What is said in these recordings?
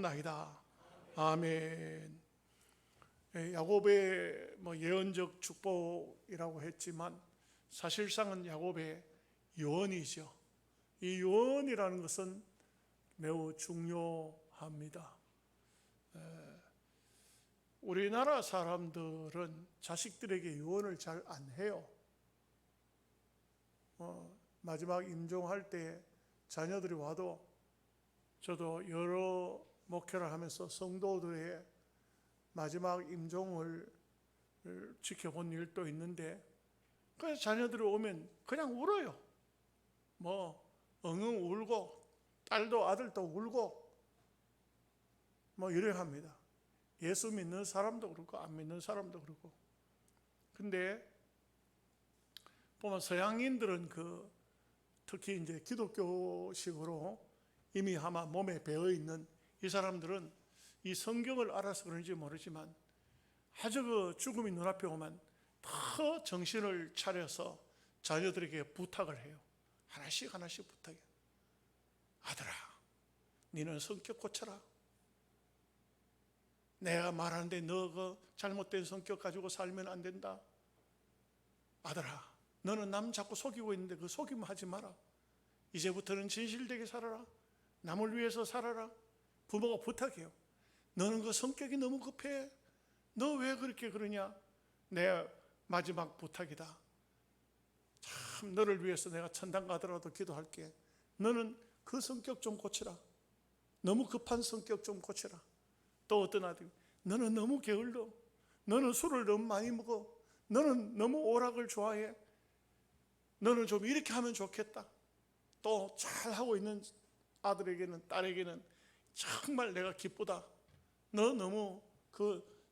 축복합나이다. 아멘. 야곱의 예언적 축복이라고 했지만 사실상은 야곱의 유언이죠. 이 유언이라는 것은 매우 중요합니다. 우리나라 사람들은 자식들에게 유언을 잘 안 해요. 마지막 임종할 때 자녀들이 와도, 저도 여러 목회를 하면서 성도들의 마지막 임종을 지켜본 일도 있는데, 그래서 자녀들이 오면 그냥 울어요. 엉엉 울고, 딸도 아들도 울고 이래 합니다. 예수 믿는 사람도 그렇고 안 믿는 사람도 그렇고. 근데 보면 서양인들은 특히 이제 기독교식으로 이미 아마 몸에 배어 있는 이 사람들은 이 성경을 알아서 그런지 모르지만 아주 죽음이 눈앞에 오면 더 정신을 차려서 자녀들에게 부탁을 해요. 하나씩 하나씩 부탁해요. 아들아, 너는 성격 고쳐라. 내가 말하는데 너 그 잘못된 성격 가지고 살면 안 된다. 아들아, 너는 남 자꾸 속이고 있는데 그 속임 하지 마라. 이제부터는 진실되게 살아라. 남을 위해서 살아라. 부모가 부탁해요. 너는 그 성격이 너무 급해. 너 왜 그렇게 그러냐? 내 마지막 부탁이다. 참 너를 위해서 내가 천당 가더라도 기도할게. 너는 그 성격 좀 고치라. 너무 급한 성격 좀 고치라. 또 어떤 아들이, 너는 너무 게을러. 너는 술을 너무 많이 먹어. 너는 너무 오락을 좋아해. 너는 좀 이렇게 하면 좋겠다. 또 잘하고 있는 아들에게는, 딸에게는 정말 내가 기쁘다. 너 너무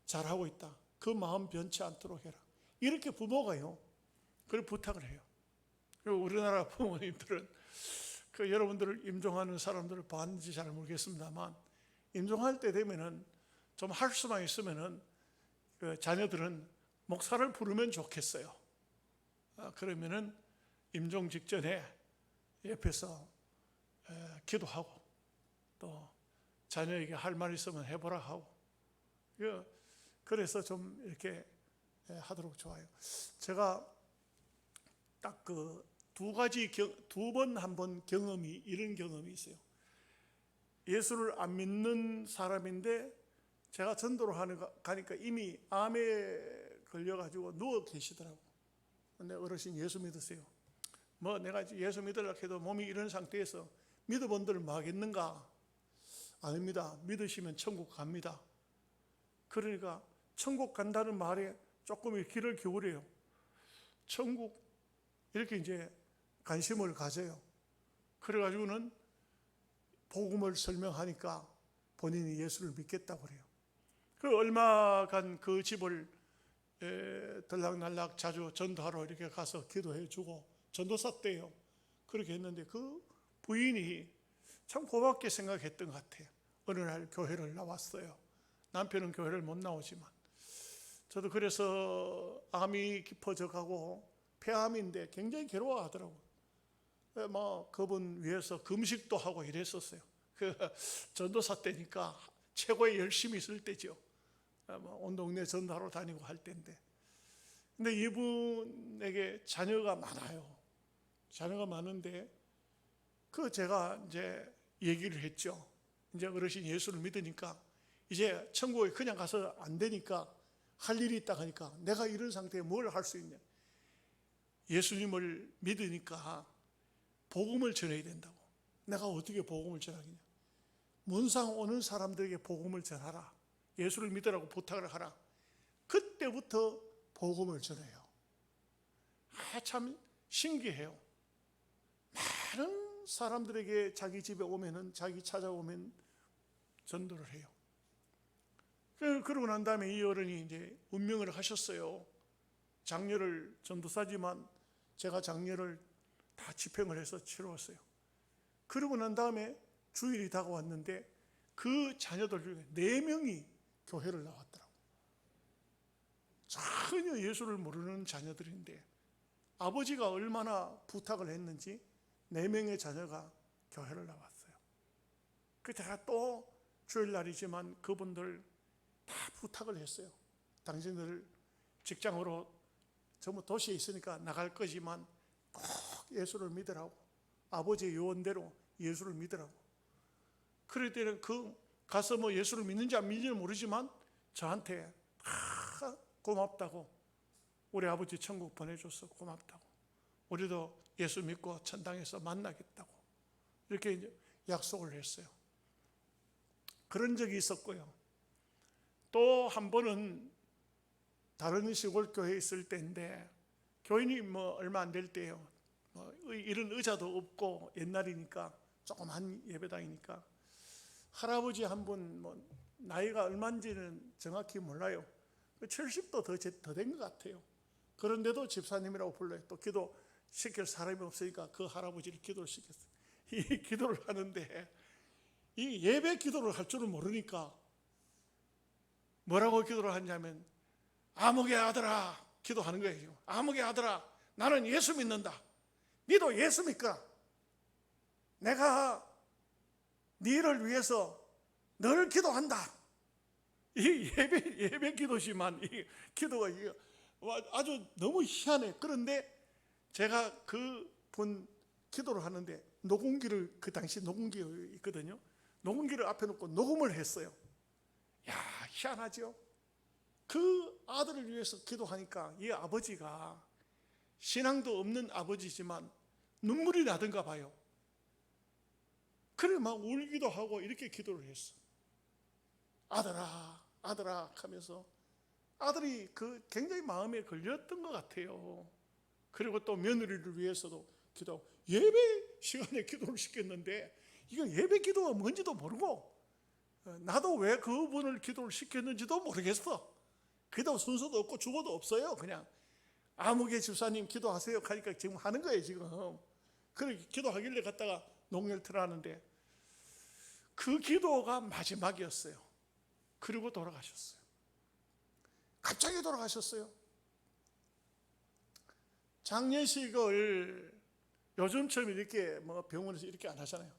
잘하고 있다. 그 마음 변치 않도록 해라. 이렇게 부모가요, 그걸 부탁을 해요. 그리고 우리나라 부모님들은 여러분들을 임종하는 사람들을 봤는지 잘 모르겠습니다만, 임종할 때 되면은 좀 할 수만 있으면은 자녀들은 목사를 부르면 좋겠어요. 그러면은 임종 직전에 옆에서 기도하고, 또 자녀에게 할 말 있으면 해보라 하고, 그래서 좀 이렇게 하도록 좋아요. 제가 딱 두 번 한 번 이런 경험이 있어요. 예수를 안 믿는 사람인데 제가 전도를 가니까 이미 암에 걸려가지고 누워 계시더라고. 근데 어르신 예수 믿으세요. 내가 예수 믿으려고 해도 몸이 이런 상태에서 믿어본들 하겠는가? 아닙니다. 믿으시면 천국 갑니다. 그러니까 천국 간다는 말에 조금 귀를 기울여요. 천국 이렇게 이제 관심을 가져요. 그래가지고는 복음을 설명하니까 본인이 예수를 믿겠다고 그래요. 얼마간 그 집을 들락날락 자주 전도하러 이렇게 가서 기도해 주고 전도사 때요. 그렇게 했는데 그 부인이 참 고맙게 생각했던 것 같아요. 어느 날 교회를 나왔어요. 남편은 교회를 못 나오지만, 저도 그래서 암이 깊어져 가고 폐암인데 굉장히 괴로워하더라고요. 그분 위해서 금식도 하고 이랬었어요. 전도사 때니까 최고의 열심히 있을 때죠. 온 동네 전도하러 다니고 할 때인데, 근데 이분에게 자녀가 많아요. 자녀가 많은데 제가 이제 얘기를 했죠. 이제 어르신 예수를 믿으니까 이제 천국에 그냥 가서 안 되니까 할 일이 있다 하니까, 내가 이런 상태에 뭘 할 수 있냐? 예수님을 믿으니까 복음을 전해야 된다고. 내가 어떻게 복음을 전하겠냐? 문상 오는 사람들에게 복음을 전하라. 예수를 믿으라고 부탁을 하라. 그때부터 복음을 전해요. 참 신기해요. 많은 사람들에게 자기 집에 오면은, 자기 찾아오면 전도를 해요. 그러고 난 다음에 이 어른이 이제 운명을 하셨어요. 장례를, 전도사지만 제가 장례를 다 집행을 해서 치루었어요. 그러고 난 다음에 주일이 다가왔는데 그 자녀들 중에 4명이 교회를 나왔더라고요. 전혀 예수를 모르는 자녀들인데 아버지가 얼마나 부탁을 했는지 4명의 자녀가 교회를 나왔어요. 제가 또 주일날이지만 그분들 다 부탁을 했어요. 당신들 직장으로 전부 도시에 있으니까 나갈 거지만 꼭 예수를 믿으라고, 아버지의 요원대로 예수를 믿으라고. 그럴 때는 가서 뭐 예수를 믿는지 안 믿는지는 모르지만 저한테 다 고맙다고, 우리 아버지 천국 보내줘서 고맙다고, 우리도 예수 믿고 천당에서 만나겠다고 이렇게 이제 약속을 했어요. 그런 적이 있었고요. 또 한 번은 다른 시골 교회에 있을 때인데, 교인이 뭐 얼마 안 될 때예요. 이런 의자도 없고 옛날이니까 조그만 예배당이니까 할아버지 한 분, 뭐 나이가 얼마인지는 정확히 몰라요. 70도 더 된 것 같아요. 그런데도 집사님이라고 불러요. 또 기도 시킬 사람이 없으니까 그 할아버지를 기도를 시켰어요. 이 기도를 하는데 이 예배 기도를 할 줄은 모르니까 뭐라고 기도를 하냐면, 아무개 아들아, 기도하는 거예요. 아무개 아들아, 나는 예수 믿는다. 니도 예수 믿거라. 내가 니를 위해서 늘 기도한다. 이 예배 기도지만 이 기도가 아주 너무 희한해. 그런데 제가 그분 기도를 하는데 녹음기를, 그 당시 녹음기가 있거든요. 녹음기를 앞에 놓고 녹음을 했어요. 야, 희한하죠? 그 아들을 위해서 기도하니까 이 아버지가 신앙도 없는 아버지지만 눈물이 나던가 봐요. 그래 막 울기도 하고 이렇게 기도를 했어. 아들아, 아들아 하면서 아들이 굉장히 마음에 걸렸던 것 같아요. 그리고 또 며느리를 위해서도 기도하고, 예배 시간에 기도를 시켰는데 이거 예배 기도가 뭔지도 모르고, 나도 왜 그분을 기도를 시켰는지도 모르겠어. 기도 순서도 없고 주보도 없어요. 그냥 아무개 집사님 기도하세요 하니까 지금 하는 거예요. 지금 그렇게 기도하길래 갔다가 녹음을 틀어놨는데 그 기도가 마지막이었어요. 그리고 돌아가셨어요. 갑자기 돌아가셨어요. 장례식을 요즘처럼 이렇게 뭐 병원에서 이렇게 안 하잖아요.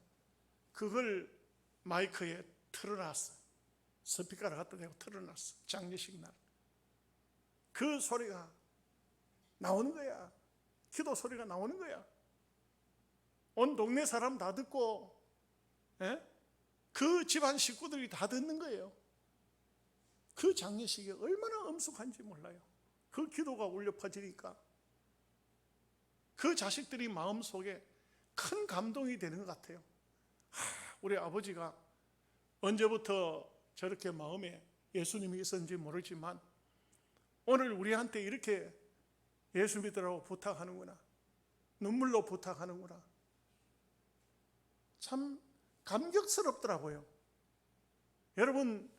그걸 마이크에 틀어놨어. 스피커를 갖다 대고 틀어놨어. 장례식 날. 그 소리가 나오는 거야. 기도 소리가 나오는 거야. 온 동네 사람 다 듣고, 그 집안 식구들이 다 듣는 거예요. 그 장례식이 얼마나 엄숙한지 몰라요. 그 기도가 울려 퍼지니까 그 자식들이 마음속에 큰 감동이 되는 것 같아요. 우리 아버지가 언제부터 저렇게 마음에 예수님이 있었는지 모르지만 오늘 우리한테 이렇게 예수 믿으라고 부탁하는구나, 눈물로 부탁하는구나. 참 감격스럽더라고요. 여러분,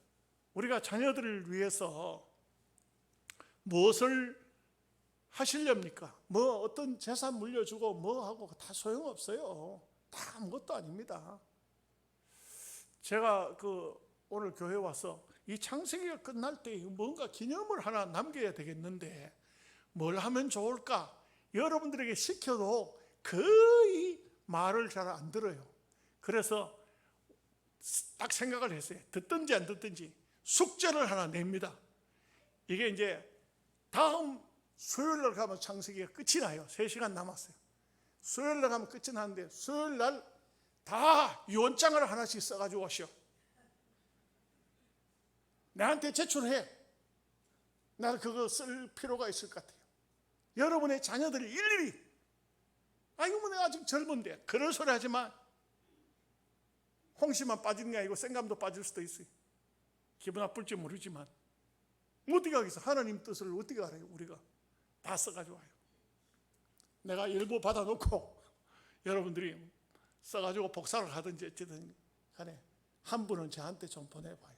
우리가 자녀들을 위해서 무엇을 하시렵니까? 뭐 어떤 재산 물려주고 뭐 하고 다 소용없어요. 다 아무것도 아닙니다. 제가 오늘 교회 와서 이 창세기가 끝날 때 뭔가 기념을 하나 남겨야 되겠는데 뭘 하면 좋을까? 여러분들에게 시켜도 거의 말을 잘 안 들어요. 그래서 딱 생각을 했어요. 듣든지 안 듣든지 숙제를 하나 냅니다. 이게 이제 다음 수요일날 가면 창세기가 끝이 나요. 3시간 남았어요. 수요일날 가면 끝이 나는데 수요일날 다 유언장을 하나씩 써가지고 오시오. 나한테 제출해. 나는 그거 쓸 필요가 있을 것 같아요. 여러분의 자녀들이 일일이, 아이고 뭐 내가 아직 젊은데, 그런 소리 하지 마. 홍시만 빠지는 게 아니고 생감도 빠질 수도 있어요. 기분 나쁠지 모르지만 어떻게 하겠어? 하나님 뜻을 어떻게 알아요? 우리가 다 써가지고 와요. 내가 일부 받아놓고 여러분들이 써가지고 복사를 하든지 어쨌든 간에 한 분은 저한테 좀 보내봐요.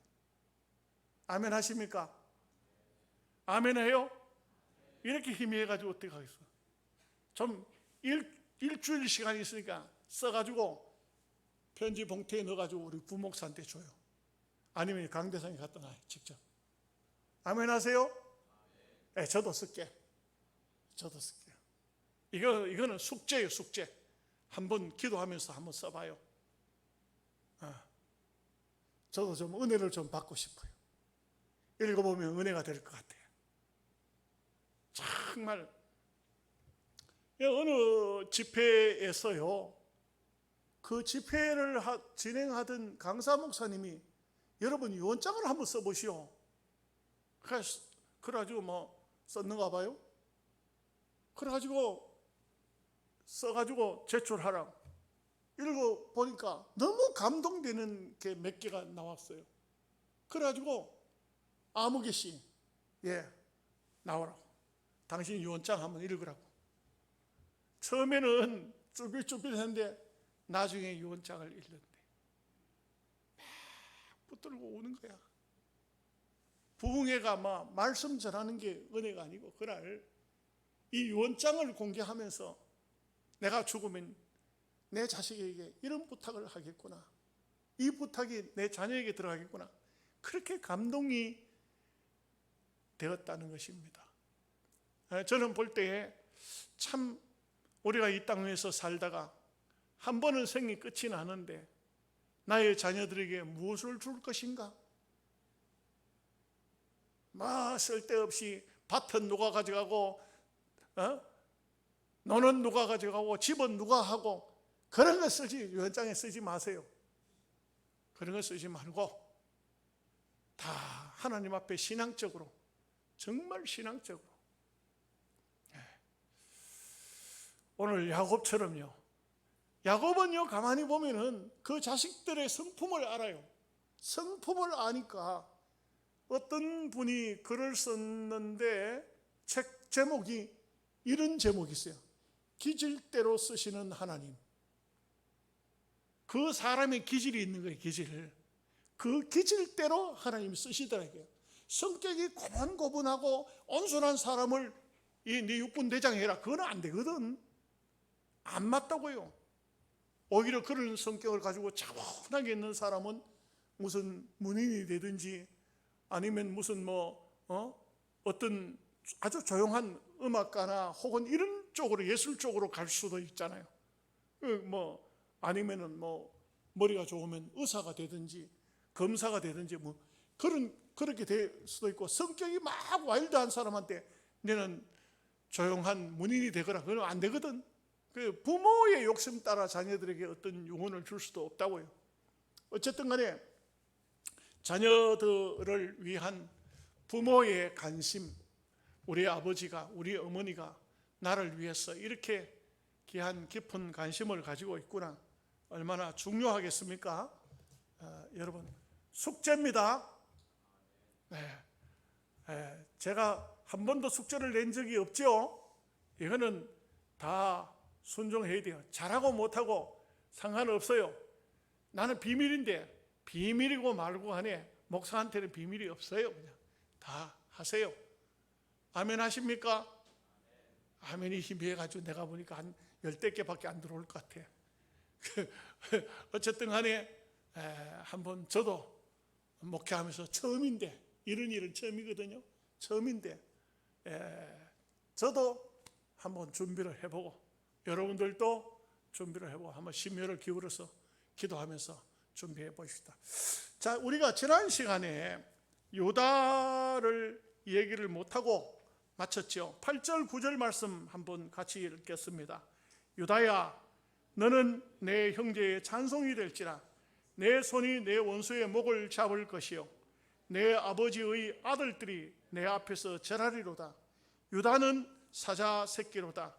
아멘 하십니까? 아멘 해요? 이렇게 희미해가지고 어떻게 하겠어? 좀 일주일 시간이 있으니까 써가지고 편지 봉투에 넣어가지고 우리 부목사한테 줘요. 아니면 강대상에 갖다 놔요. 직접. 아멘 하세요? 네, 저도 쓸게. 저도 쓸게요. 이거는 숙제예요. 숙제. 한번 기도하면서 한번 써봐요. 저도 좀 은혜를 좀 받고 싶어요. 읽어보면 은혜가 될 것 같아요. 정말 어느 집회에서요, 그 집회를 진행하던 강사 목사님이 여러분 유언장을 한번 써보시오. 그래가지고 뭐 썼는가 봐요. 그래가지고 써가지고 제출하라. 읽어보니까 너무 감동되는 게 몇 개가 나왔어요. 그래가지고 아무개 씨, 나오라고. 당신 유언장 한번 읽으라고. 처음에는 쭈삣쭈삣했는데 나중에 유언장을 읽는데 막 붙들고 우는 거야. 부흥회가 막 말씀 전하는 게 은혜가 아니고, 그날 이 유언장을 공개하면서 내가 죽으면 내 자식에게 이런 부탁을 하겠구나, 이 부탁이 내 자녀에게 들어가겠구나, 그렇게 감동이 되었다는 것입니다. 저는 볼 때에 참 우리가 이 땅에서 살다가 한 번은 생이 끝이 나는데 나의 자녀들에게 무엇을 줄 것인가? 막 쓸데없이 밭은 누가 가져가고 너는 누가 가져가고 집은 누가 하고 그런 거 쓰지, 유언장에 쓰지 마세요. 그런 거 쓰지 말고 다 하나님 앞에 신앙적으로, 정말 신앙적으로. 오늘 야곱처럼요, 야곱은요 가만히 보면은 그 자식들의 성품을 알아요. 성품을 아니까 어떤 분이 글을 썼는데 책 제목이 이런 제목이 있어요. 기질대로 쓰시는 하나님. 그 사람의 기질이 있는 거예요. 기질. 그 기질대로 하나님이 쓰시더라고요. 성격이 고분고분하고 온순한 사람을 네 육군 대장 해라, 그건 안 되거든. 안 맞다고요. 오히려 그런 성격을 가지고 차분하게 있는 사람은 무슨 문인이 되든지 아니면 무슨 어떤 아주 조용한 음악가나 혹은 이런 쪽으로, 예술 쪽으로 갈 수도 있잖아요. 아니면은 머리가 좋으면 의사가 되든지 검사가 되든지 그렇게 될 수도 있고, 성격이 막 와일드한 사람한테 너는 조용한 문인이 되거라, 그건 안 되거든. 부모의 욕심 따라 자녀들에게 어떤 유언을 줄 수도 없다고요. 어쨌든 간에 자녀들을 위한 부모의 관심, 우리 아버지가, 우리 어머니가 나를 위해서 이렇게 귀한 깊은 관심을 가지고 있구나, 얼마나 중요하겠습니까? 여러분, 숙제입니다. 제가 한 번도 숙제를 낸 적이 없죠. 이거는 다 순종해야 돼요. 잘하고 못하고 상관없어요. 나는 비밀인데, 비밀이고 말고 하네, 목사한테는 비밀이 없어요. 그냥 다 하세요. 아멘 하십니까? 아멘이 희미해가지고 내가 보니까 한 10개밖에 안 들어올 것 같아. 어쨌든 간에 한번 저도 목회하면서 처음인데, 이런 일은 처음이거든요. 처음인데 저도 한번 준비를 해보고 여러분들도 준비를 해보고 한번 심혈을 기울여서 기도하면서 준비해 보십시다. 자, 우리가 지난 시간에 유다를 얘기를 못하고 마쳤죠. 8절 9절 말씀 한번 같이 읽겠습니다. 유다야, 너는 내 형제의 찬송이 될지라. 내 손이 내 원수의 목을 잡을 것이요 내 아버지의 아들들이 내 앞에서 절하리로다. 유다는 사자 새끼로다.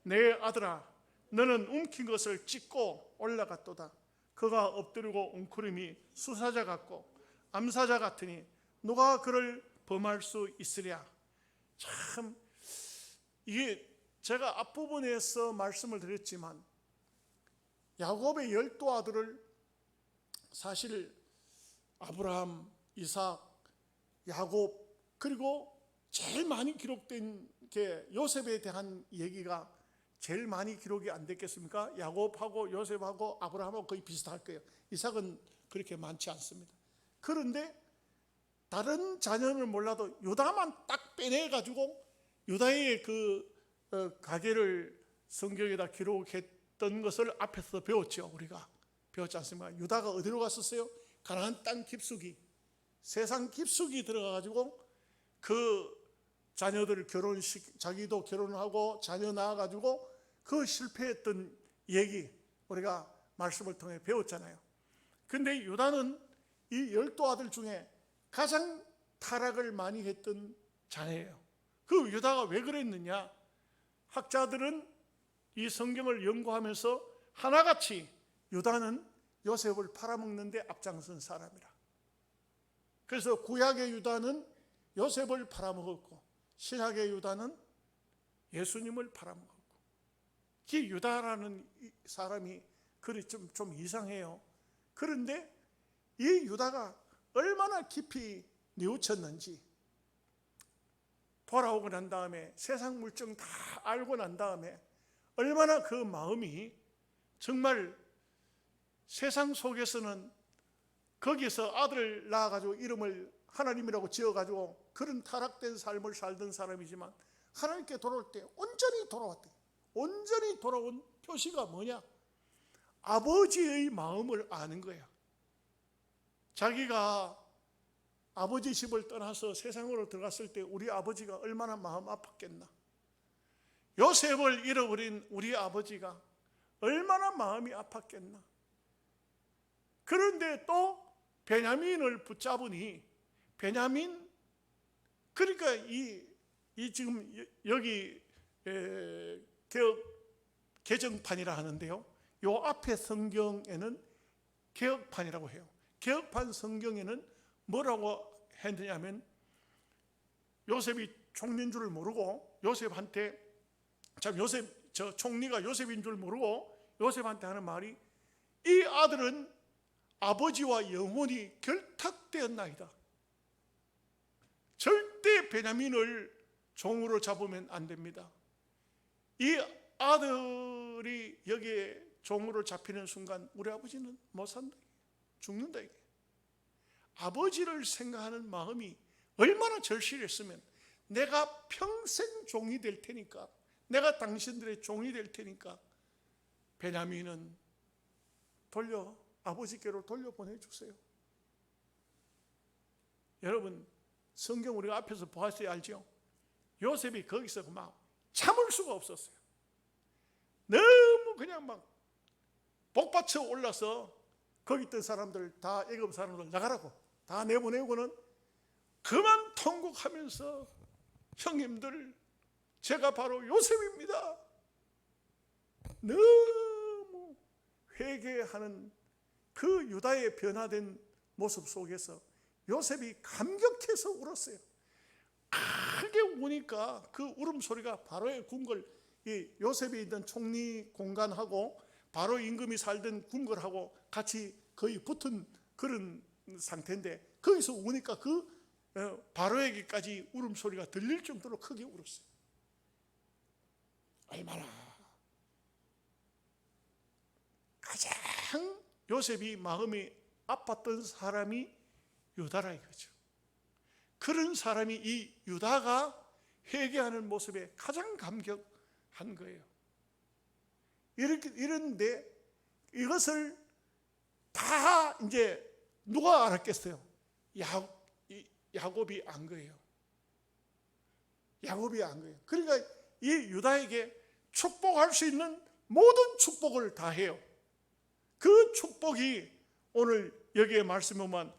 내 아들아, 너는 움킨 것을 찢고 올라갔도다. 그가 엎드리고 웅크림이 수사자 같고 암사자 같으니 누가 그를 범할 수 있으랴. 참, 이게 제가 앞부분에서 말씀을 드렸지만 야곱의 12아들을 사실 아브라함, 이삭, 야곱, 그리고 제일 많이 기록된 게 요셉에 대한 얘기가 제일 많이 기록이 안 됐겠습니까? 야곱하고 요셉하고 아브라함하고 거의 비슷할 거예요. 이삭은 그렇게 많지 않습니다. 그런데 다른 자녀는 몰라도 유다만 딱 빼내가지고 유다의 가계를 성경에다 기록했던 것을 앞에서 배웠죠. 우리가 배웠지 않습니까? 유다가 어디로 갔었어요? 가나안 땅 깊숙이, 세상 깊숙이 들어가가지고 그 자녀들 자기도 결혼하고 자녀 낳아가지고 그 실패했던 얘기 우리가 말씀을 통해 배웠잖아요. 근데 유다는 이 12아들 중에 가장 타락을 많이 했던 자녀예요. 그 유다가 왜 그랬느냐? 학자들은 이 성경을 연구하면서 하나같이 유다는 요셉을 팔아먹는 데 앞장선 사람이라. 그래서 구약의 유다는 요셉을 팔아먹었고 신약의 유다는 예수님을 팔아먹었고, 이 유다라는 사람이 그리 좀 이상해요. 그런데 이 유다가 얼마나 깊이 뉘우쳤는지, 돌아오고 난 다음에 세상 물정 다 알고 난 다음에 얼마나 그 마음이 정말 세상 속에서는 거기서 아들을 낳아가지고 이름을 하나님이라고 지어가지고 그런 타락된 삶을 살던 사람이지만 하나님께 돌아올 때 온전히 돌아왔대. 온전히 돌아온 표시가 뭐냐? 아버지의 마음을 아는 거야. 자기가 아버지 집을 떠나서 세상으로 들어갔을 때 우리 아버지가 얼마나 마음 아팠겠나. 요셉을 잃어버린 우리 아버지가 얼마나 마음이 아팠겠나. 그런데 또 베냐민을 붙잡으니 베냐민, 그러니까 이 지금 여기 개정판이라 하는데요, 요 앞에 성경에는 개혁판이라고 해요. 개혁판 성경에는 뭐라고 했느냐면, 요셉이 총리인 줄 모르고 요셉한테, 저 총리가 요셉인 줄 모르고 요셉한테 하는 말이, 이 아들은 아버지와 영혼이 결탁되었나이다. 절대 베냐민을 종으로 잡으면 안 됩니다. 이 아들이 여기에 종으로 잡히는 순간 우리 아버지는 못 산다, 죽는다. 이게 아버지를 생각하는 마음이 얼마나 절실했으면, 내가 평생 종이 될 테니까, 내가 당신들의 종이 될 테니까 베냐민은 아버지께로 돌려보내주세요. 여러분, 성경 우리가 앞에서 보았어야 알죠? 요셉이 거기서 막 참을 수가 없었어요. 너무 그냥 막 복받쳐 올라서 거기 있던 사람들 다, 애굽 사람들 나가라고 다 내보내고는 그만 통곡하면서, 형님들, 제가 바로 요셉입니다. 너무 회개하는 그 유다의 변화된 모습 속에서 요셉이 감격해서 울었어요. 크게 우니까 그 울음소리가 바로의 궁궐, 이 요셉이 있던 총리 공간하고 바로 임금이 살던 궁궐하고 같이 거의 붙은 그런 상태인데, 거기서 우니까 그 바로에게까지 울음소리가 들릴 정도로 크게 울었어요. 얼마나 가장 요셉이 마음이 아팠던 사람이 유다라 이거죠. 그런 사람이 이 유다가 회개하는 모습에 가장 감격한 거예요. 이런데 이것을 다 이제 누가 알았겠어요? 야곱이 안 거예요. 야곱이 안 거예요. 그러니까 이 유다에게 축복할 수 있는 모든 축복을 다 해요. 그 축복이 오늘 여기에 말씀에 보면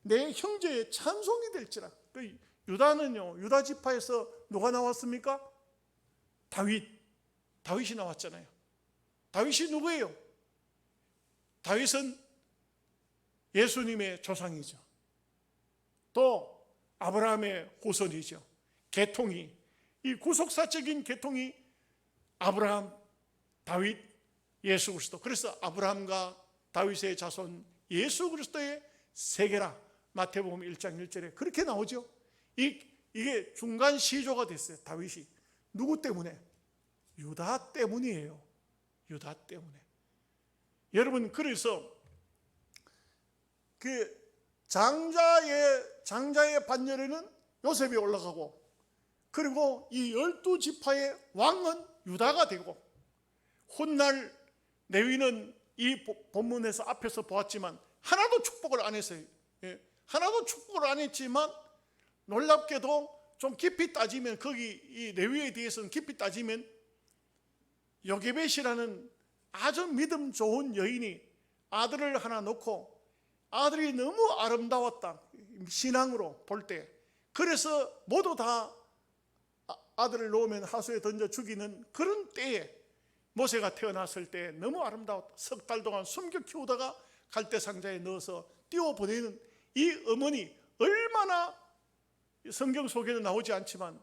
내 형제의 찬송이 될지라. 그 유다는요, 유다 지파에서 누가 나왔습니까? 다윗이 나왔잖아요. 다윗이 누구예요? 다윗은 예수님의 조상이죠. 또 아브라함의 후손이죠. 계통이, 이 구속사적인 계통이 아브라함, 다윗, 예수 그리스도. 그래서 아브라함과 다윗의 자손 예수 그리스도의 세계라. 마태복음 1장 1절에 그렇게 나오죠. 이게 중간 시조가 됐어요. 다윗이. 누구 때문에? 유다 때문이에요. 유다 때문에. 여러분, 그래서 그 장자의 반열에는 요셉이 올라가고, 그리고 이 12지파의 왕은 유다가 되고, 훗날 레위는 이 본문에서 앞에서 보았지만 하나도 축복을 안 했어요. 예. 하나도 축복을 안 했지만 놀랍게도 좀 깊이 따지면, 거기 이 레위에 대해서는 깊이 따지면 요게벳이라는 아주 믿음 좋은 여인이 아들을 하나 놓고, 아들이 너무 아름다웠다, 신앙으로 볼 때. 그래서 모두 다 아들을 놓으면 하수에 던져 죽이는 그런 때에 모세가 태어났을 때 너무 아름다웠다. 석 달 동안 숨겨 키우다가 갈대 상자에 넣어서 띄워보내는 이 어머니, 얼마나 성경 속에는 나오지 않지만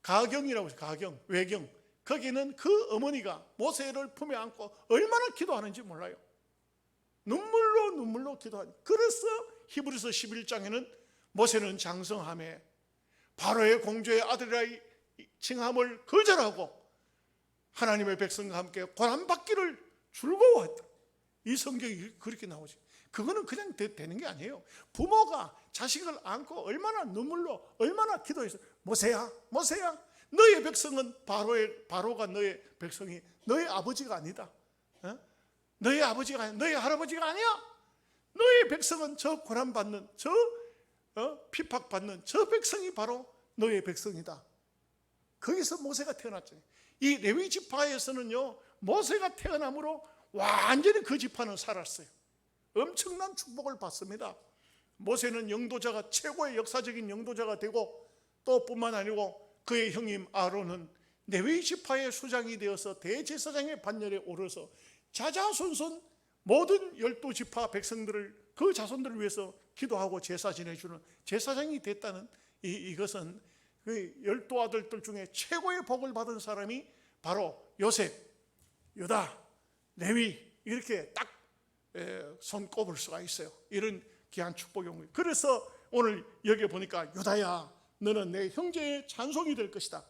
가경이라고 해서, 가경, 외경, 거기는 그 어머니가 모세를 품에 안고 얼마나 기도하는지 몰라요. 눈물로 기도하니. 그래서 히브리서 11장에는 모세는 장성함에 바로의 공주의 아들이라 칭함을 거절하고 하나님의 백성과 함께 고난받기를 즐거워했다. 이 성경이 그렇게 나오지. 그거는 그냥 되는 게 아니에요. 부모가 자식을 안고 얼마나 눈물로, 얼마나 기도해서, 모세야, 모세야, 너의 백성은 바로가 너의 백성이 너의 아버지가 아니다. 너의 아버지가 아니야. 너의 할아버지가 아니야. 너의 백성은 저 고난받는, 저 핍박받는 저 백성이 바로 너의 백성이다. 거기서 모세가 태어났잖아요. 이 레위 지파에서는요, 모세가 태어남으로 완전히 그 지파는 살았어요. 엄청난 축복을 받습니다. 모세는 영도자가, 최고의 역사적인 영도자가 되고, 또 뿐만 아니고 그의 형님 아론은 레위 지파의 수장이 되어서 대제사장의 반열에 오르서 자자손손 모든 12지파 백성들을, 그 자손들을 위해서 기도하고 제사 지내주는 제사장이 됐다는 이것은 그 12아들들 중에 최고의 복을 받은 사람이 바로 요셉, 유다, 레위, 이렇게 딱 손꼽을 수가 있어요. 이런 귀한 축복의 용. 그래서 오늘 여기 보니까 유다야, 너는 내 형제의 찬송이 될 것이다.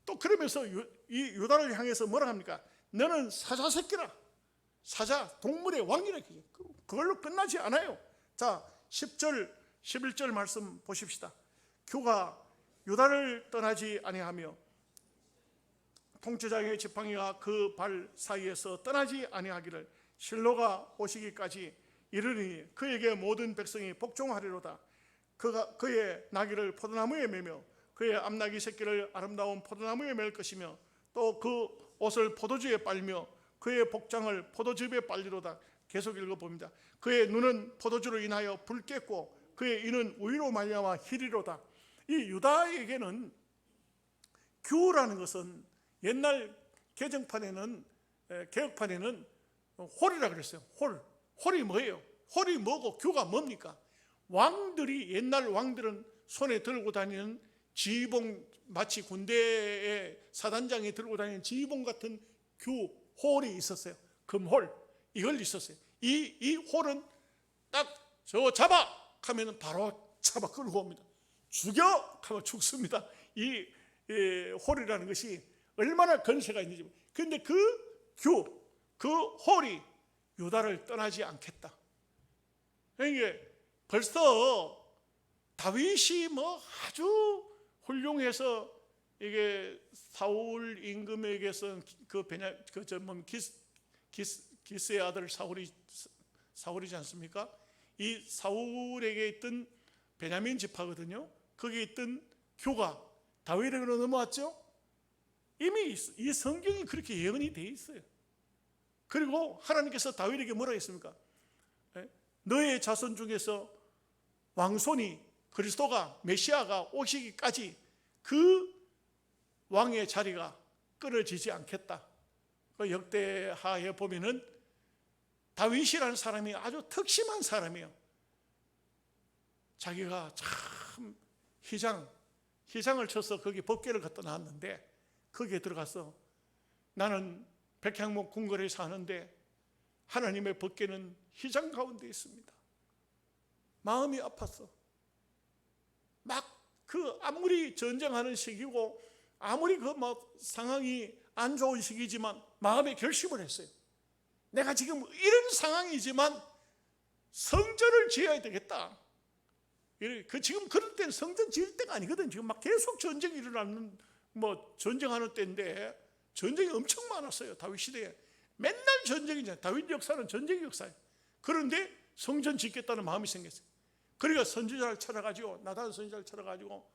또 그러면서 이 유다를 향해서 뭐라 합니까? 너는 사자 새끼라. 사자, 동물의 왕이라. 그걸로 끝나지 않아요. 자, 10절 11절 말씀 보십시다. 규가 유다를 떠나지 아니하며 통치장의 지팡이가 그 발 사이에서 떠나지 아니하기를 실로가 오시기까지 이르니 그에게 모든 백성이 복종하리로다. 그가 그의 나귀를 포도나무에 매며 그의 암나귀 새끼를 아름다운 포도나무에 맬 것이며 또 그 옷을 포도주에 빨며 그의 복장을 포도즙에 빨리로다. 계속 읽어봅니다. 그의 눈은 포도주로 인하여 붉겠고 그의 이는 우유로 말미암아 희리로다. 이 유다에게는 규라는 것은 옛날 개정판에는, 개혁판에는 홀이라 그랬어요. 홀이 뭐예요? 홀이 뭐고 규가 뭡니까? 왕들이, 옛날 왕들은 손에 들고 다니는 지휘봉, 마치 군대의 사단장이 들고 다니는 지휘봉 같은 홀이 있었어요. 금홀, 이걸 있었어요. 이 홀은 딱 저 잡아 하면 바로 잡아 끌고 옵니다. 죽여 하면 죽습니다. 이 홀이라는 것이 얼마나 건세가 있는지. 그런데 그 홀이 유다를 떠나지 않겠다. 이게 벌써 다윗이 뭐 아주 훌륭해서 이게 사울 임금에게서 기스의 아들 사울이지 않습니까? 이 사울에게 있던 베냐민 지파거든요. 거기에 있던 규가 다윗에게로 넘어왔죠. 이미 이 성경이 그렇게 예언이 돼 있어요. 그리고 하나님께서 다윗에게 뭐라 했습니까? 너의 자손 중에서 왕손이, 그리스도가, 메시아가 오시기까지 그 왕의 자리가 끊어지지 않겠다. 그 역대하에 보면은 다윗이라는 사람이 아주 특심한 사람이에요. 자기가 참 희장을 쳐서 거기 법궤를 갖다 놨는데 거기에 들어가서 나는 백향목 궁궐에 사는데 하나님의 법궤는 희장 가운데 있습니다. 마음이 아팠어. 막 아무리 전쟁하는 시기고 아무리 상황이 안 좋은 시기지만 마음에 결심을 했어요. 내가 지금 이런 상황이지만 성전을 지어야 되겠다. 지금 그럴 때는 성전 지을 때가 아니거든. 지금 막 계속 전쟁이 일어나는, 전쟁하는 때인데 전쟁이 엄청 많았어요. 다윗 시대에 맨날 전쟁이잖아요. 다윗 역사는 전쟁 역사예요. 그런데 성전 짓겠다는 마음이 생겼어요. 그러니까 선지자를 찾아가지고, 나단 선지자를 찾아가지고,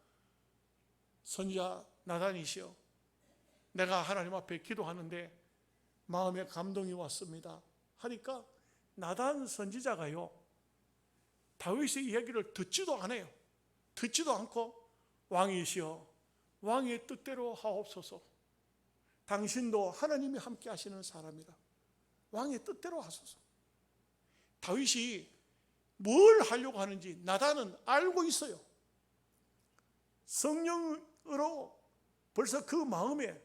선지자 나단이시여, 내가 하나님 앞에 기도하는데 마음에 감동이 왔습니다 하니까 나단 선지자가요, 다윗의 이야기를 듣지도 않아요. 듣지도 않고, 왕이시여, 왕의 뜻대로 하옵소서. 당신도 하나님이 함께 하시는 사람이라 왕의 뜻대로 하소서. 다윗이 뭘 하려고 하는지 나단은 알고 있어요. 성령으로 벌써 그 마음에,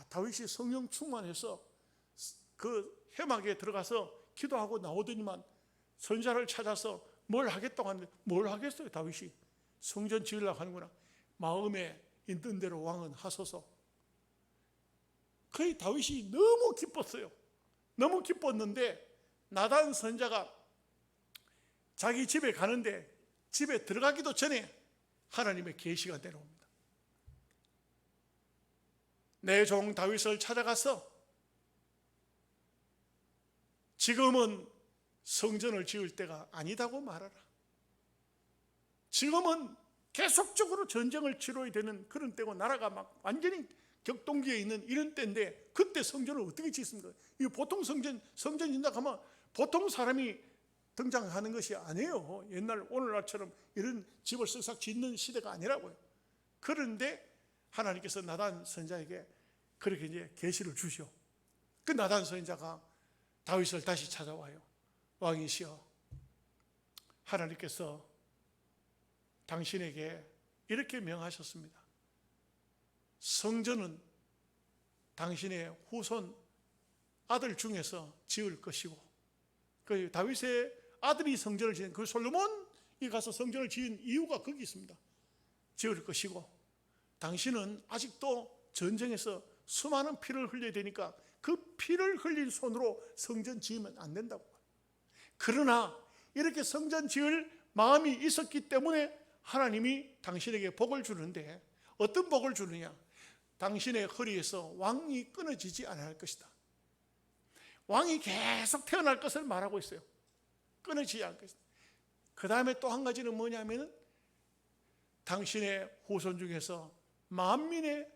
다윗이 성령 충만해서 그 회막에 들어가서 기도하고 나오더니만 선지자를 찾아서 뭘 하겠다고 하는데, 뭘 하겠어요? 다윗이 성전 지으려고 하는구나. 마음에 있는 대로 왕은 하소서. 거의 다윗이 너무 기뻤어요. 너무 기뻤는데 나단 선지자가 자기 집에 가는데 집에 들어가기도 전에 하나님의 계시가 내려옵니다. 내 종 다윗을 찾아가서 지금은 성전을 지을 때가 아니다고 말하라. 지금은 계속적으로 전쟁을 치러야 되는 그런 때고, 나라가 막 완전히 격동기에 있는 이런 때인데 그때 성전을 어떻게 짓습니까? 이 보통 성전 짓는다 하면 보통 사람이 등장하는 것이 아니에요. 옛날 오늘날처럼 이런 집을 쓱싹 짓는 시대가 아니라고요. 그런데 하나님께서 나단 선지자에게 그렇게 이제 계시를 주시오. 그 나단 선지자가 다윗을 다시 찾아와요. 왕이시여, 하나님께서 당신에게 이렇게 명하셨습니다. 성전은 당신의 후손 아들 중에서 지을 것이고, 그 다윗의 아들이 성전을 지은, 그 솔로몬이 가서 성전을 지은 이유가 거기 있습니다. 지을 것이고, 당신은 아직도 전쟁에서 수많은 피를 흘려야 되니까 그 피를 흘린 손으로 성전 지으면 안 된다고. 그러나 이렇게 성전 지을 마음이 있었기 때문에 하나님이 당신에게 복을 주는데, 어떤 복을 주느냐? 당신의 허리에서 왕이 끊어지지 않을 것이다. 왕이 계속 태어날 것을 말하고 있어요. 끊어지지 않을 것이다. 그 다음에 또 한 가지는 뭐냐면, 당신의 후손 중에서 만민의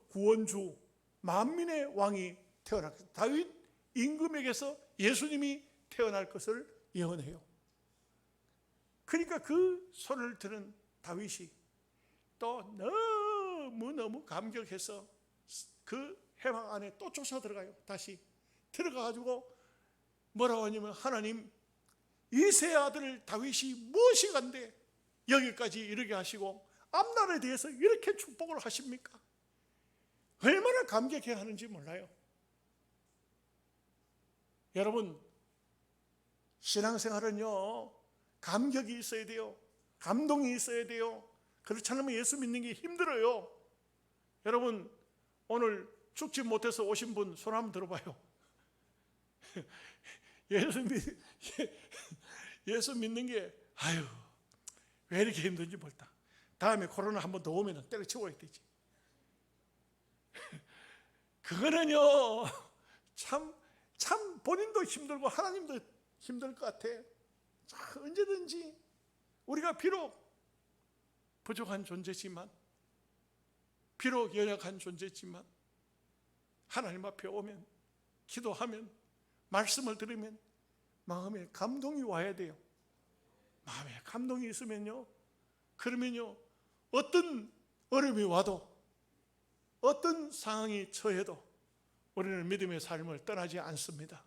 구원주, 만민의 왕이 태어날 것이다. 다윗 임금에게서 예수님이 태어날 것을 예언해요. 그러니까 그 소리를 들은 다윗이 또 너무너무 감격해서 그 회막 안에 또 쫓아 들어가요. 다시 들어가가지고 뭐라고 하냐면, 하나님, 이새의 아들 다윗이 무엇이 간데 여기까지 이르게 하시고 앞날에 대해서 이렇게 축복을 하십니까? 얼마나 감격해야 하는지 몰라요. 여러분, 신앙생활은요, 감격이 있어야 돼요. 감동이 있어야 돼요. 그렇지 않으면 예수 믿는 게 힘들어요. 여러분, 오늘 죽지 못해서 오신 분 손 한번 들어봐요. 예수 믿는 게 왜 이렇게 힘든지 몰라. 다음에 코로나 한번 더 오면 때려치워야 되지. 그거는요, 참 본인도 힘들고 하나님도 힘들 것 같아. 언제든지 우리가 비록 부족한 존재지만, 비록 연약한 존재지만, 하나님 앞에 오면, 기도하면, 말씀을 들으면 마음에 감동이 와야 돼요. 마음에 감동이 있으면요, 그러면요, 어떤 어려움이 와도, 어떤 상황이 처해도 우리는 믿음의 삶을 떠나지 않습니다.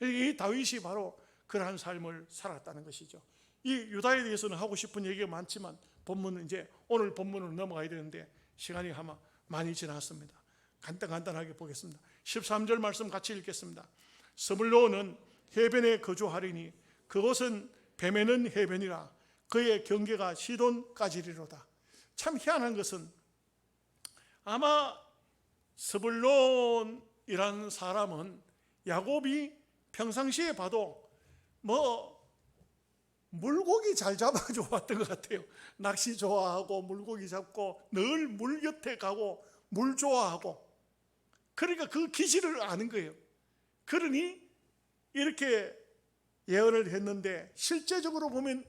이 다윗이 바로 그러한 삶을 살았다는 것이죠. 이 유다에 대해서는 하고 싶은 얘기가 많지만 본문은 이제 오늘 본문으로 넘어가야 되는데 시간이 아마 많이 지났습니다. 간단하게 보겠습니다. 13절 말씀 같이 읽겠습니다. 스불론은 해변에 거주하리니 그곳은 뱀에는 해변이라 그의 경계가 시돈까지리로다. 참 희한한 것은 아마 스불론이라는 사람은 야곱이 평상시에 봐도 물고기 잘 잡아가지고 왔던 것 같아요. 낚시 좋아하고 물고기 잡고 늘 물 곁에 가고 물 좋아하고, 그러니까 그 기질을 아는 거예요. 그러니 이렇게 예언을 했는데 실제적으로 보면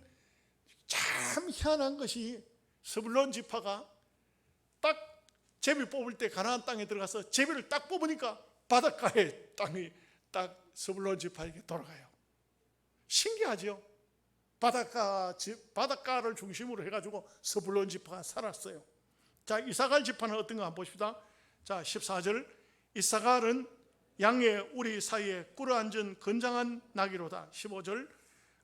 참 희한한 것이 스불론 지파가 딱 제비 뽑을 때 가나안 땅에 들어가서 제비를 딱 뽑으니까 바닷가에 땅이 딱 스불론 지파에게 돌아가요. 신기하죠? 바닷가를 중심으로 해가지고 스불론 지파가 살았어요. 자, 이사갈 지파는 어떤가 한번 봅시다. 자, 14절. 이사갈은 양의 우리 사이에 꿇어앉은 건장한 나귀로다. 15절.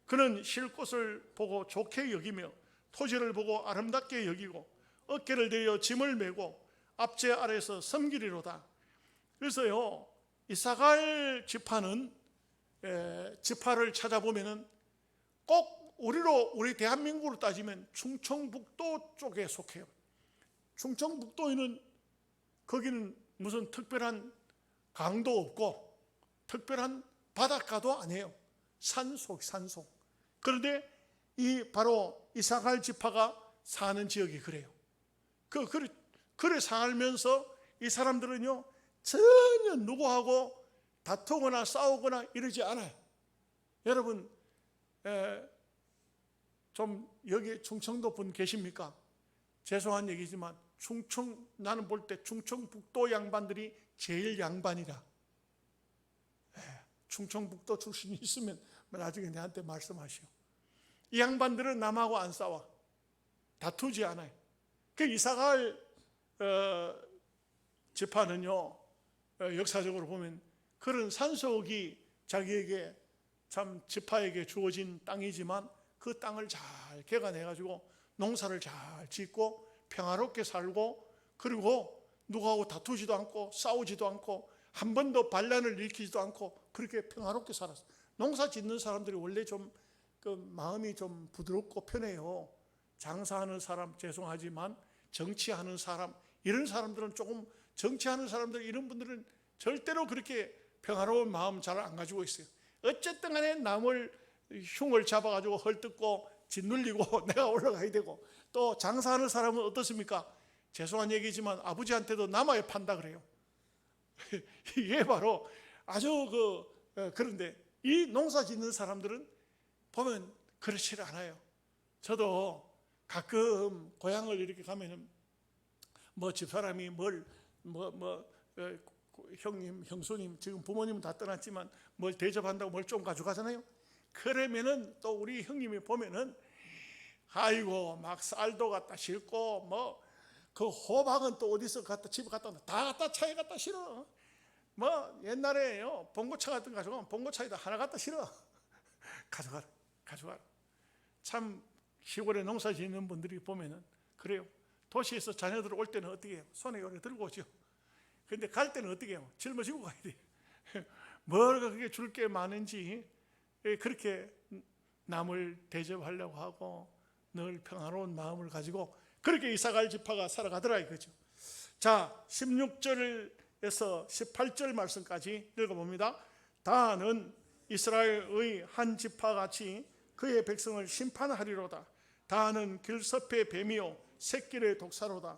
그는 쉴 곳을 보고 좋게 여기며 토지를 보고 아름답게 여기고 어깨를 대어 짐을 메고 앞제 아래에서 섬기리로다. 그래서요, 이사갈 지파는 지파를 찾아보면은 꼭 우리 대한민국으로 따지면 충청북도 쪽에 속해요. 충청북도에는 거기는 무슨 특별한 강도 없고 특별한 바닷가도 아니에요. 산속. 그런데 바로 이사갈 지파가 사는 지역이 그래요. 그래 살면서 이 사람들은요 전혀 누구하고 다투거나 싸우거나 이러지 않아요. 여러분 좀 여기 충청도 분 계십니까? 죄송한 얘기지만 나는 볼 때 충청북도 양반들이 제일 양반이라. 충청북도 출신이 있으면 나중에 내한테 말씀하시오. 이 양반들은 남하고 안 싸워. 다투지 않아요. 그 이사갈 지파는요 역사적으로 보면 그런 산속이 자기에게 참 지파에게 주어진 땅이지만 그 땅을 잘 개간해가지고 농사를 잘 짓고 평화롭게 살고 그리고 누구하고 다투지도 않고 싸우지도 않고 한 번도 반란을 일으키지도 않고 그렇게 평화롭게 살았어요. 농사 짓는 사람들이 원래 좀 그 마음이 좀 부드럽고 편해요. 장사하는 사람 죄송하지만 정치하는 사람 이런 사람들은 조금 정치하는 사람들 이런 분들은 절대로 그렇게 평화로운 마음 잘 안 가지고 있어요. 어쨌든 간에 남을 흉을 잡아가지고 헐뜯고 짓눌리고 내가 올라가야 되고 또 장사하는 사람은 어떻습니까? 죄송한 얘기지만 아버지한테도 남아야 판다 그래요. 이게 바로 아주 그런데 이 농사 짓는 사람들은 보면 그렇지 않아요. 저도 가끔 고향을 이렇게 가면은 뭐 집사람이 형님, 형수님 지금 부모님은 다 떠났지만 뭘 대접한다고 뭘 좀 가져가잖아요. 그러면은 또 우리 형님이 보면은 아이고 막 쌀도 갖다 싣고 뭐 그 호박은 또 어디서 집에 갖다 다 갖다 차에 갖다 실어. 뭐 옛날에요 봉고차 같은 거 가져가면 봉고차에다 하나 갖다 실어. 가져가라. 참 시골에 농사 짓는 분들이 보면은 그래요. 도시에서 자녀들 올 때는 어떻게 해요? 손에 요래 들고 오죠. 근데 갈 때는 어떻게 해요? 짊어지고 가야 돼요. 뭐가 그게 줄 게 많은지 그렇게 남을 대접하려고 하고 늘 평화로운 마음을 가지고 그렇게 이사갈 지파가 살아가더라 이거죠. 자, 16절에서 18절 말씀까지 읽어봅니다. 다는 이스라엘의 한 지파같이 그의 백성을 심판하리로다. 다는 길섭의 뱀이요 새끼의 독사로다.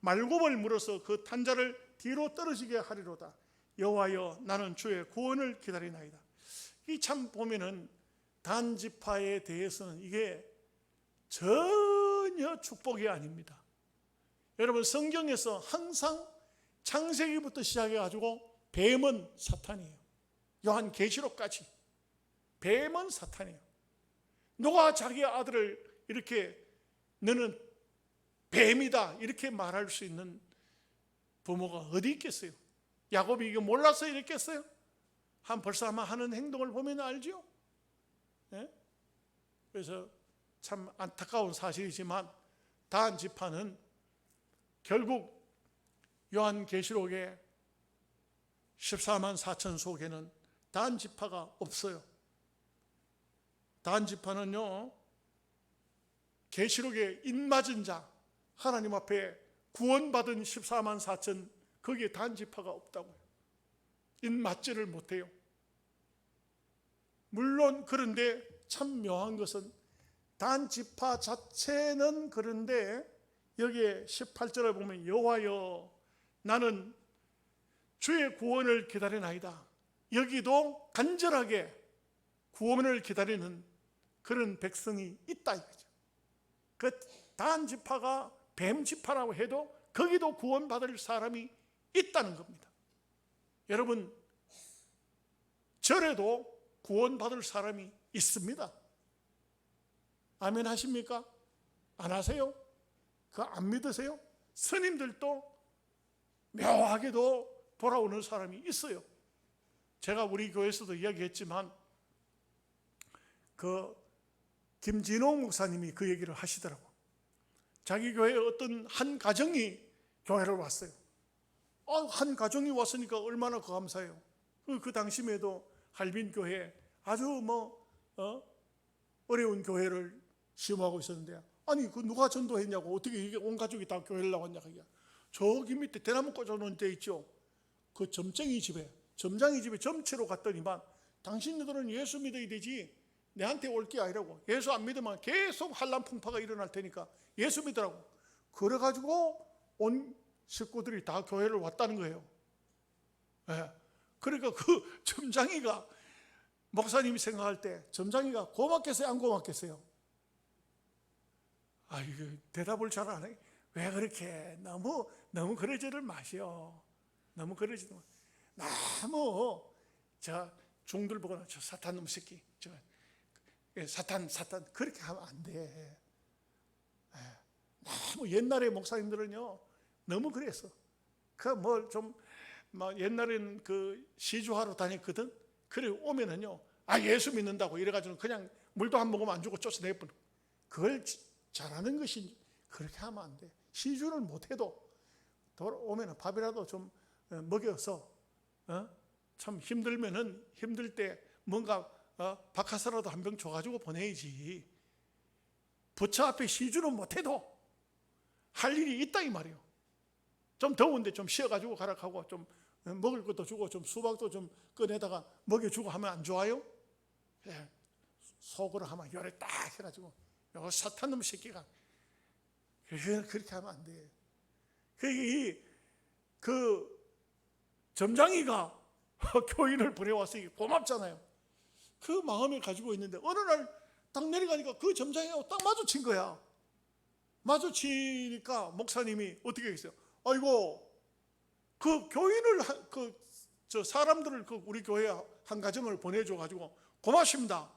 말굽을 물어서 그 탄자를 뒤로 떨어지게 하리로다. 여호와여 나는 주의 구원을 기다리나이다. 이 참 보면은 단 지파에 대해서는 이게 전혀 축복이 아닙니다. 여러분 성경에서 항상 창세기부터 시작해 가지고 뱀은 사탄이에요. 요한계시록까지 뱀은 사탄이에요. 누가 자기 아들을 이렇게 너는 뱀이다 이렇게 말할 수 있는 부모가 어디 있겠어요? 야곱이 이거 몰라서 이랬겠어요? 벌써 아마 하는 행동을 보면 알죠? 네? 그래서 참 안타까운 사실이지만 단 지파는 결국 요한계시록의 14만 4천 속에는 단 지파가 없어요. 단 지파는요 계시록에 입맞은 자 하나님 앞에 구원받은 14만 4천 거기에 단 지파가 없다고요. 입맞지를 못해요. 물론 그런데 참 묘한 것은 단 지파 자체는 그런데 여기에 18절에 보면 여호와여 나는 주의 구원을 기다리나이다. 여기도 간절하게 구원을 기다리는 그런 백성이 있다 이거죠. 그 단 지파가 뱀 지파라고 해도 거기도 구원받을 사람이 있다는 겁니다. 여러분, 절에도 구원받을 사람이 있습니다. 아멘 하십니까? 안 하세요? 그거 안 믿으세요? 스님들도 묘하게도 돌아오는 사람이 있어요. 제가 우리 교회에서도 이야기했지만 그 김진호 목사님이 그 얘기를 하시더라고. 자기 교회에 어떤 한 가정이 교회를 왔어요. 한 가정이 왔으니까 얼마나 감사해요. 그 당시에도 할빈교회 아주 어려운 교회를 시험하고 있었는데, 아니 그 누가 전도했냐고, 어떻게 이게 온 가족이 다 교회를 나왔냐. 저기 밑에 대나무 꽂아놓은 데 있죠. 그 점쟁이 집에, 점장이 집에 점치러 갔더니만, 당신들은 예수 믿어야 되지 내한테 올 게 아니라고. 예수 안 믿으면 계속 한란 풍파가 일어날 테니까 예수 믿으라고. 그래가지고 온 식구들이 다 교회를 왔다는 거예요. 그러니까 그 점장이가, 목사님이 생각할 때 점장이가 고맙겠어요, 안 고맙겠어요? 이거 대답을 잘 안 해. 왜 그렇게 너무 그러지를 마시오. 너무 그러지도 마. 너무 저 종들 보거나 저 사탄 놈 새끼, 저 사탄 그렇게 하면 안 돼. 너무 옛날에 목사님들은요 너무 그랬어. 옛날에는 그 시주하러 다녔거든. 그래 오면은요, 예수 믿는다고 이래가지고 그냥 물도 한 모금 안 주고 쫓아내버려. 그걸 잘하는 것이, 그렇게 하면 안 돼. 시주는 못해도 돌아오면 밥이라도 좀 먹여서, 참 힘들 때 뭔가 박하사라도 한 병 줘가지고 보내야지. 부처 앞에 시주는 못해도 할 일이 있다 이 말이에요. 좀 더운데 좀 쉬어가지고 가라 하고, 좀 먹을 것도 주고, 좀 수박도 좀 꺼내다가 먹여주고 하면 안 좋아요? 속으로 하면 열에 딱 해가지고, 요 사탄놈 새끼가, 그렇게 하면 안 돼. 그 점장이가 교인을 보내와서 고맙잖아요. 그 마음을 가지고 있는데 어느 날 딱 내려가니까 그 점장이하고 딱 마주친 거야. 마주치니까 목사님이 어떻게 했어요? 아이고, 그 교인을, 사람들을 우리 교회 한 가정을 보내줘가지고 고맙습니다.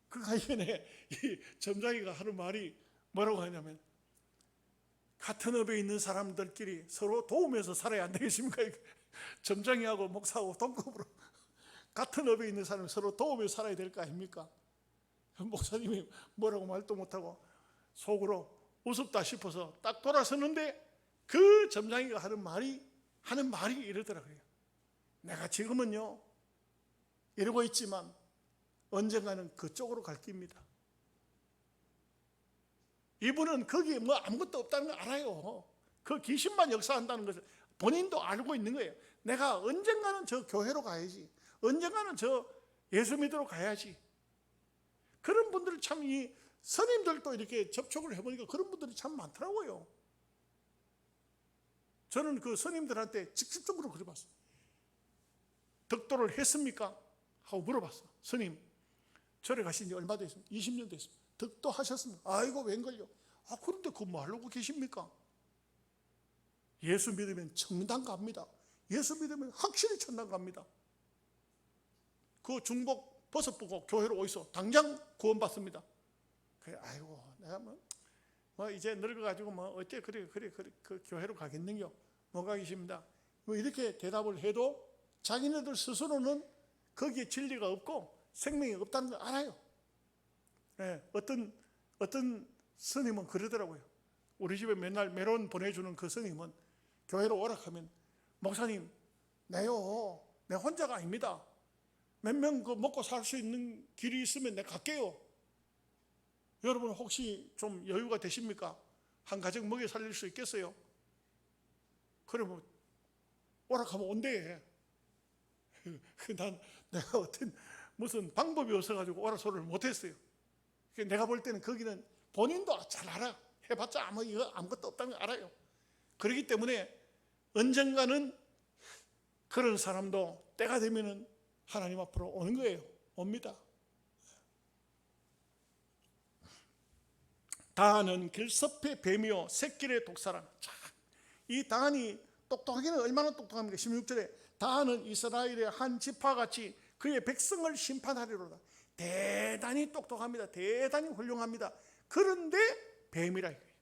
그 가이에 이 점장이가 하는 말이 뭐라고 하냐면, 같은 업에 있는 사람들끼리 서로 도우면서 살아야 안 되겠습니까? 점장이하고 목사하고 동급으로 같은 업에 있는 사람이 서로 도우면서 살아야 될 거 아닙니까? 목사님이 뭐라고 말도 못하고 속으로 우습다 싶어서 딱 돌아섰는데, 그 점장이가 하는 말이 이러더라고요. 내가 지금은요 이러고 있지만 언젠가는 그쪽으로 갈 겁니다. 이분은 거기에 아무것도 없다는 걸 알아요. 그 귀신만 역사한다는 것을 본인도 알고 있는 거예요. 내가 언젠가는 저 교회로 가야지, 언젠가는 저 예수 믿으러 가야지. 그런 분들, 참 이 스님들도 이렇게 접촉을 해보니까 그런 분들이 참 많더라고요. 저는 그 스님들한테 직접적으로 그래봤어요. 덕도를 했습니까? 하고 물어봤어. 스님, 절에 가신 지 얼마 됐습니까? 20년 됐습니다. 덕도 하셨습니까? 아이고 웬걸요. 그런데 그거 뭐 하려고 계십니까? 예수 믿으면 청당 갑니다. 예수 믿으면 확실히 천당 갑니다. 그 중복 벗어보고 교회로 오이소. 당장 구원받습니다. 그래, 아이고 내가 이제 늙어가지고 어째 그래 그 교회로 가겠는겨? 못 가겠습니다. 이렇게 대답을 해도 자기네들 스스로는 거기에 진리가 없고 생명이 없다는 걸 알아요. 어떤 스님은 그러더라고요. 우리 집에 맨날 메론 보내주는 그 스님은 교회로 오락하면, 목사님, 내 혼자가 아닙니다. 몇 명 먹고 살 수 있는 길이 있으면 내가 갈게요. 여러분 혹시 좀 여유가 되십니까? 한 가정 먹여 살릴 수 있겠어요? 그러면 오락하면 온대. 내가 무슨 방법이 없어가지고 오락소리를 못했어요. 내가 볼 때는 거기는 본인도 잘 알아. 해봤자 이거 아무것도 없다는 걸 알아요. 그렇기 때문에 언젠가는 그런 사람도 때가 되면은 하나님 앞으로 오는 거예요. 옵니다. 다한은 길섭의 뱀이요 새길의 독사라. 자, 이 다한이 똑똑하기는 얼마나 똑똑합니까? 16절에 다한은 이스라엘의 한 지파같이 그의 백성을 심판하리로다. 대단히 똑똑합니다. 대단히 훌륭합니다. 그런데 뱀이라 이거예요.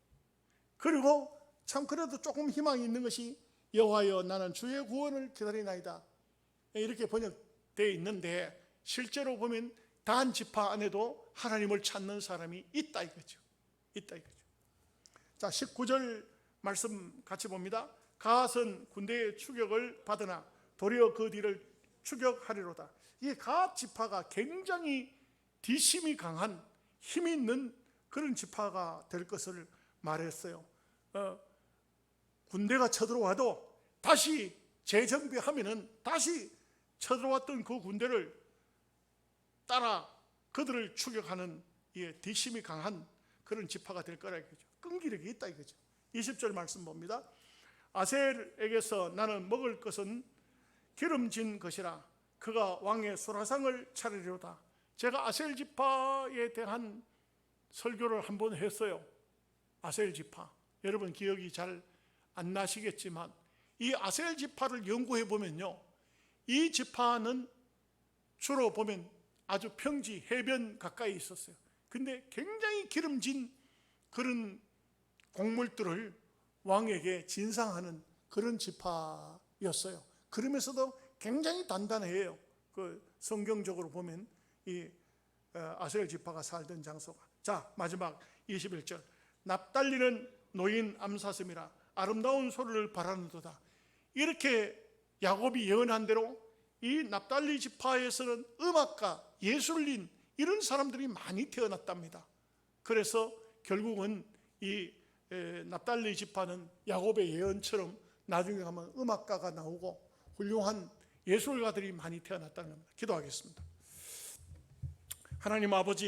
그리고 참 그래도 조금 희망이 있는 것이 여호와여 나는 주의 구원을 기다리나이다. 이렇게 번역되어 있는데 실제로 보면 단 지파 안에도 하나님을 찾는 사람이 있다 이거죠. 있다 이거죠. 자, 19절 말씀 같이 봅니다. 갓은 군대의 추격을 받으나 도리어 그 뒤를 추격하리로다. 이 갓 지파가 굉장히 뒷심이 강한 힘 있는 그런 지파가 될 것을 말했어요. 군대가 쳐들어와도 다시 재정비하면은 다시 쳐들어왔던 그 군대를 따라 그들을 추격하는 뒷심이 강한 그런 지파가 될 거라 이거죠. 끈기력이 있다 이거죠. 20절 말씀 봅니다. 아셀에게서 나는 먹을 것은 기름진 것이라 그가 왕의 수라상을 차리려다. 제가 아셀 지파에 대한 설교를 한번 했어요. 아셀 지파 여러분 기억이 잘 안 나시겠지만 이 아셀 지파를 연구해 보면요, 이 지파는 주로 보면 아주 평지 해변 가까이 있었어요. 근데 굉장히 기름진 그런 곡물들을 왕에게 진상하는 그런 지파였어요. 그러면서도 굉장히 단단해요. 그 성경적으로 보면 이 아셀 지파가 살던 장소가. 자, 마지막 21절 납달리는 노인 암사슴이라 아름다운 소리를 바라는도다. 이렇게 야곱이 예언한 대로 이 납달리 지파에서는 음악가, 예술인 이런 사람들이 많이 태어났답니다. 그래서 결국은 이 납달리 지파는 야곱의 예언처럼 나중에 가면 음악가가 나오고 훌륭한 예술가들이 많이 태어났다는 겁니다. 기도하겠습니다. 하나님 아버지,